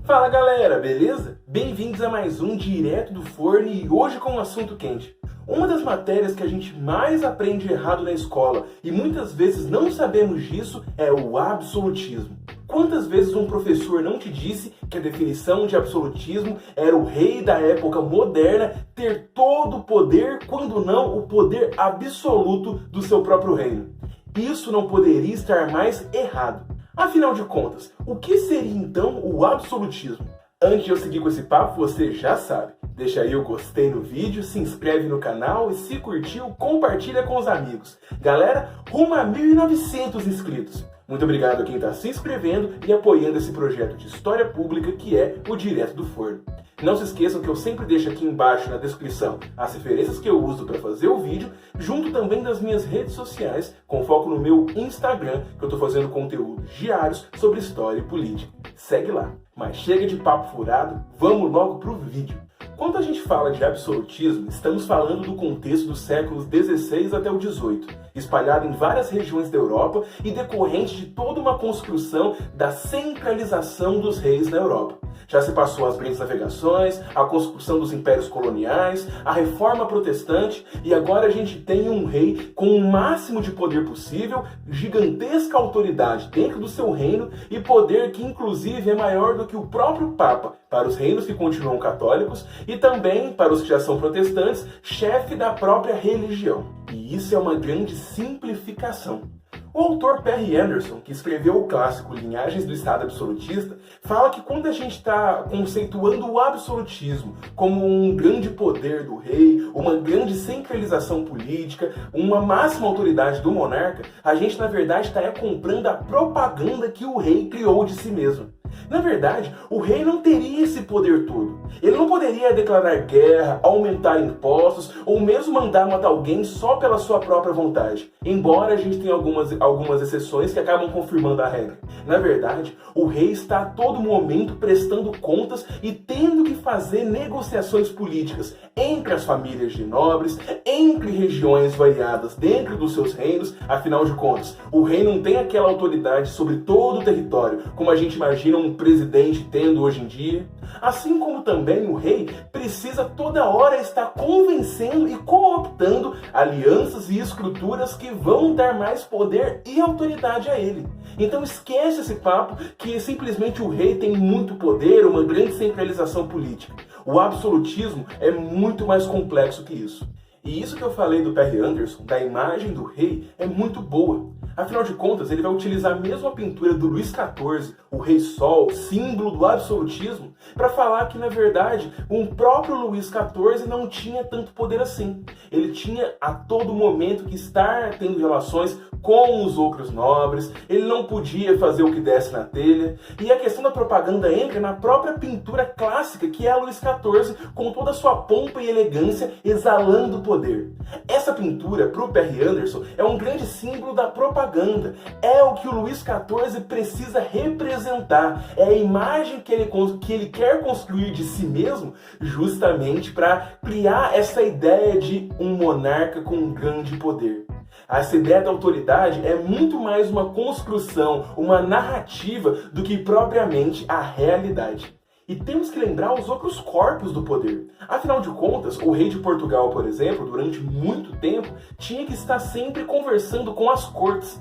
Fala galera, beleza? Bem-vindos a mais um Direto do Forno e hoje com um assunto quente. Uma das matérias que a gente mais aprende errado na escola e muitas vezes não sabemos disso é o absolutismo. Quantas vezes um professor não te disse que a definição de absolutismo era o rei da época moderna ter todo o poder, quando não o poder absoluto do seu próprio reino? Isso não poderia estar mais errado. Afinal de contas, o que seria então o absolutismo? Antes de eu seguir com esse papo, você já sabe. Deixa aí o gostei no vídeo, se inscreve no canal e se curtiu, compartilha com os amigos. Galera, rumo a 1.900 inscritos. Muito obrigado a quem está se inscrevendo e apoiando esse projeto de história pública que é o Direto do Forno. Não se esqueçam que eu sempre deixo aqui embaixo na descrição as referências que eu uso para fazer o vídeo, junto também das minhas redes sociais, com foco no meu Instagram, que eu estou fazendo conteúdos diários sobre história e política. Segue lá. Mas chega de papo furado, vamos logo pro vídeo. Quando a gente fala de absolutismo, estamos falando do contexto dos séculos XVI até o XVIII, espalhado em várias regiões da Europa e decorrente de toda uma construção da centralização dos reis na Europa. Já se passou as grandes navegações, a construção dos impérios coloniais, a reforma protestante e agora a gente tem um rei com o máximo de poder possível, gigantesca autoridade dentro do seu reino e poder que inclusive é maior do que o próprio Papa, para os reinos que continuam católicos e também para os que já são protestantes, chefe da própria religião. E isso é uma grande simplificação. O autor Perry Anderson, que escreveu o clássico Linhagens do Estado Absolutista, fala que quando a gente está conceituando o absolutismo como um grande poder do rei, uma grande centralização política, uma máxima autoridade do monarca, a gente na verdade está comprando a propaganda que o rei criou de si mesmo. Na verdade, o rei não teria esse poder todo. Ele não poderia declarar guerra, aumentar impostos ou mesmo mandar matar alguém só pela sua própria vontade. Embora a gente tenha algumas exceções que acabam confirmando a regra. Na verdade, o rei está a todo momento prestando contas e tendo que fazer negociações políticas entre as famílias de nobres, entre regiões variadas dentro dos seus reinos. Afinal de contas, o rei não tem aquela autoridade sobre todo o território, como a gente imagina um presidente tendo hoje em dia. Assim como também o rei precisa toda hora estar convencendo e cooptando alianças e estruturas que vão dar mais poder e autoridade a ele. Então esquece esse papo que simplesmente o rei tem muito poder, uma grande centralização política. O absolutismo é muito mais complexo que isso. E isso que eu falei do Perry Anderson, da imagem do rei, é muito boa. Afinal de contas, ele vai utilizar a mesma pintura do Luís XIV, o Rei Sol, símbolo do absolutismo, para falar que, na verdade, o próprio Luís XIV não tinha tanto poder assim. Ele tinha a todo momento que estar tendo relações com os outros nobres, ele não podia fazer o que desse na telha, e a questão da propaganda entra na própria pintura clássica que é a Luís XIV, com toda a sua pompa e elegância exalando poder. Essa pintura, para o Perry Anderson, é um grande símbolo da propaganda, é o que o Luís XIV precisa representar, é a imagem que ele quer construir de si mesmo, justamente para criar essa ideia de um monarca com um grande poder. Essa ideia da autoridade é muito mais uma construção, uma narrativa, do que propriamente a realidade. E temos que lembrar os outros corpos do poder. Afinal de contas, o rei de Portugal, por exemplo, durante muito tempo, tinha que estar sempre conversando com as cortes,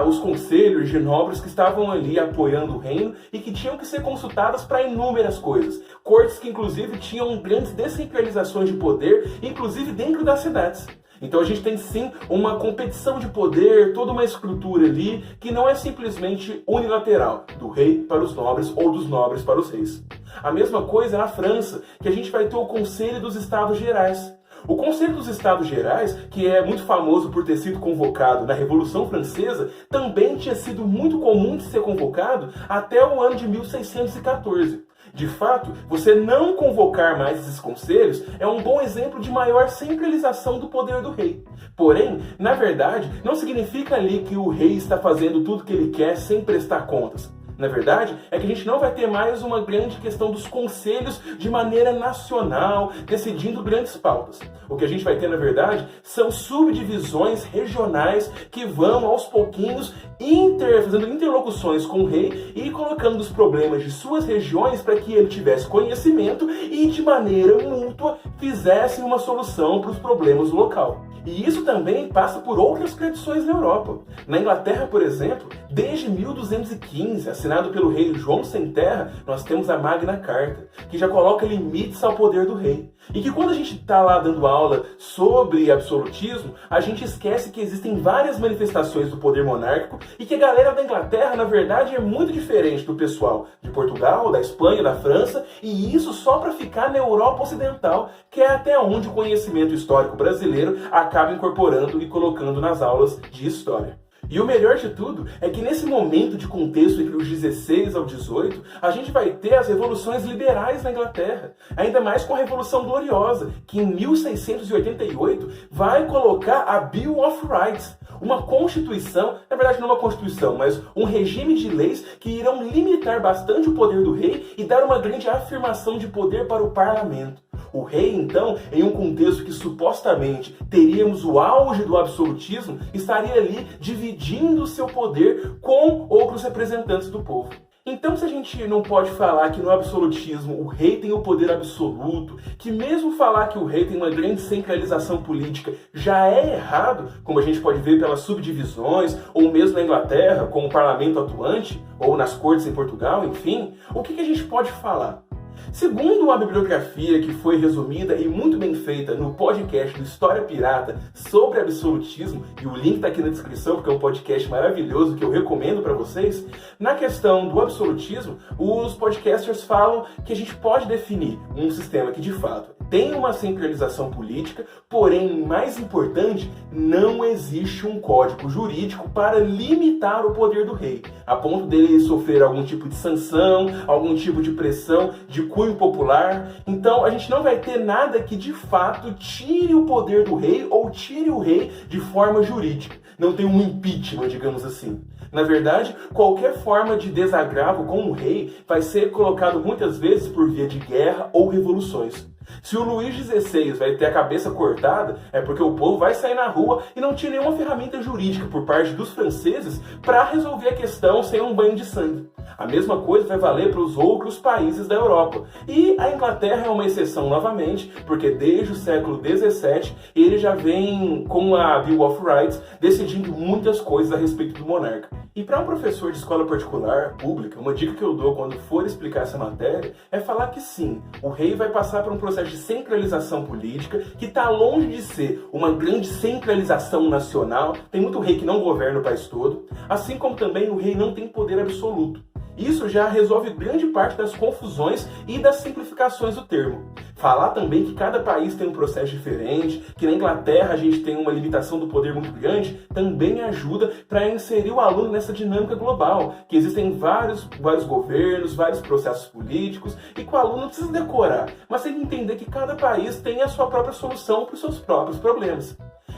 os conselhos de nobres que estavam ali apoiando o reino e que tinham que ser consultadas para inúmeras coisas. Cortes que, inclusive, tinham grandes descentralizações de poder, inclusive dentro das cidades. Então a gente tem sim uma competição de poder, toda uma estrutura ali que não é simplesmente unilateral, do rei para os nobres ou dos nobres para os reis. A mesma coisa na França, que a gente vai ter o Conselho dos Estados Gerais. O Conselho dos Estados Gerais, que é muito famoso por ter sido convocado na Revolução Francesa, também tinha sido muito comum de ser convocado até o ano de 1614. De fato, você não convocar mais esses conselhos é um bom exemplo de maior centralização do poder do rei. Porém, na verdade, não significa ali que o rei está fazendo tudo o que ele quer sem prestar contas. Na verdade, é que a gente não vai ter mais uma grande questão dos conselhos de maneira nacional, decidindo grandes pautas. O que a gente vai ter, na verdade, são subdivisões regionais que vão, aos pouquinhos, fazendo interlocuções com o rei e colocando os problemas de suas regiões para que ele tivesse conhecimento e, de maneira mútua, fizesse uma solução para os problemas do local. E isso também passa por outras tradições na Europa. Na Inglaterra, por exemplo, desde 1215, assinado pelo rei João Sem Terra, nós temos a Magna Carta, que já coloca limites ao poder do rei. E que quando a gente está lá dando aula sobre absolutismo, a gente esquece que existem várias manifestações do poder monárquico e que a galera da Inglaterra, na verdade, é muito diferente do pessoal de Portugal, da Espanha, da França, e isso só para ficar na Europa Ocidental, que é até onde o conhecimento histórico brasileiro acaba incorporando e colocando nas aulas de história. E o melhor de tudo é que nesse momento de contexto entre os 16 ao 18, a gente vai ter as revoluções liberais na Inglaterra. Ainda mais com a Revolução Gloriosa, que em 1688 vai colocar a Bill of Rights, uma constituição, na verdade não uma constituição, mas um regime de leis que irão limitar bastante o poder do rei e dar uma grande afirmação de poder para o parlamento. O rei, então, em um contexto que supostamente teríamos o auge do absolutismo, estaria ali dividindo o seu poder com outros representantes do povo. Então, se a gente não pode falar que no absolutismo o rei tem o poder absoluto, que mesmo falar que o rei tem uma grande centralização política já é errado, como a gente pode ver pelas subdivisões, ou mesmo na Inglaterra, com o parlamento atuante, ou nas cortes em Portugal, enfim, o que a gente pode falar? Segundo a bibliografia que foi resumida e muito bem feita no podcast do História Pirata sobre absolutismo, e o link está aqui na descrição porque é um podcast maravilhoso que eu recomendo para vocês, na questão do absolutismo, os podcasters falam que a gente pode definir um sistema que de fato tem uma centralização política, porém, mais importante, não existe um código jurídico para limitar o poder do rei, a ponto dele sofrer algum tipo de sanção, algum tipo de pressão de cunho popular. Então, a gente não vai ter nada que de fato tire o poder do rei ou tire o rei de forma jurídica. Não tem um impeachment, digamos assim. Na verdade, qualquer forma de desagravo com o rei vai ser colocado muitas vezes por via de guerra ou revoluções. Se o Luís XVI vai ter a cabeça cortada, é porque o povo vai sair na rua e não tinha nenhuma ferramenta jurídica por parte dos franceses para resolver a questão sem um banho de sangue. A mesma coisa vai valer para os outros países da Europa. E a Inglaterra é uma exceção novamente, porque desde o século XVII ele já vem com a Bill of Rights decidindo muitas coisas a respeito do monarca. E para um professor de escola particular, pública, uma dica que eu dou quando for explicar essa matéria é falar que sim, o rei vai passar por um processo de centralização política que está longe de ser uma grande centralização nacional. Tem muito rei que não governa o país todo, assim como também o rei não tem poder absoluto. Isso já resolve grande parte das confusões e das simplificações do termo. Falar também que cada país tem um processo diferente, que na Inglaterra a gente tem uma limitação do poder muito grande, também ajuda para inserir o aluno nessa dinâmica global, que existem vários governos, vários processos políticos, e que o aluno não precisa decorar, mas tem que entender que cada país tem a sua própria solução para os seus próprios problemas.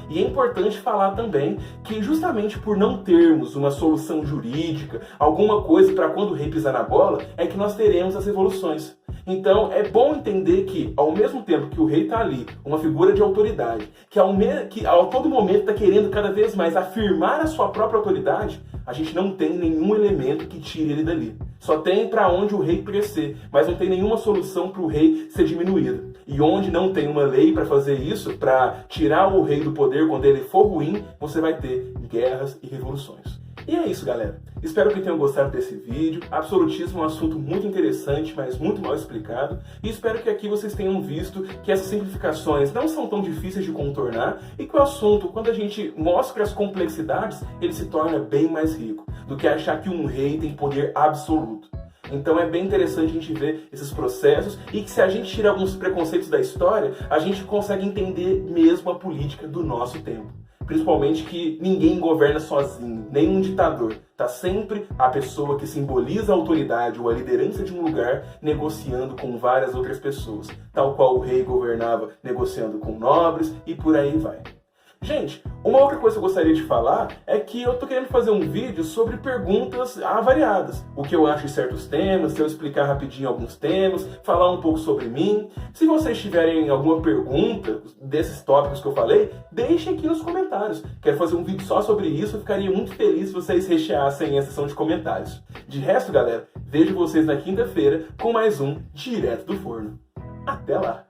E é importante falar também que justamente por não termos uma solução jurídica, alguma coisa para quando o rei pisar na bola, é que nós teremos as revoluções. Então é bom entender que, ao mesmo tempo que o rei está ali, uma figura de autoridade, que a todo momento está querendo cada vez mais afirmar a sua própria autoridade, a gente não tem nenhum elemento que tire ele dali. Só tem para onde o rei crescer, mas não tem nenhuma solução para o rei ser diminuído. E onde não tem uma lei para fazer isso, para tirar o rei do poder quando ele for ruim, você vai ter guerras e revoluções. E é isso, galera. Espero que tenham gostado desse vídeo. Absolutismo é um assunto muito interessante, mas muito mal explicado. E espero que aqui vocês tenham visto que essas simplificações não são tão difíceis de contornar e que o assunto, quando a gente mostra as complexidades, ele se torna bem mais rico do que achar que um rei tem poder absoluto. Então é bem interessante a gente ver esses processos e que se a gente tira alguns preconceitos da história, a gente consegue entender mesmo a política do nosso tempo. Principalmente que ninguém governa sozinho, nenhum ditador. Está sempre a pessoa que simboliza a autoridade ou a liderança de um lugar negociando com várias outras pessoas. Tal qual o rei governava negociando com nobres e por aí vai. Gente, uma outra coisa que eu gostaria de falar é que eu tô querendo fazer um vídeo sobre perguntas variadas. O que eu acho de certos temas, se eu explicar rapidinho alguns temas, falar um pouco sobre mim. Se vocês tiverem alguma pergunta desses tópicos que eu falei, deixem aqui nos comentários. Quero fazer um vídeo só sobre isso, eu ficaria muito feliz se vocês recheassem a seção de comentários. De resto, galera, vejo vocês na quinta-feira com mais um Direto do Forno. Até lá!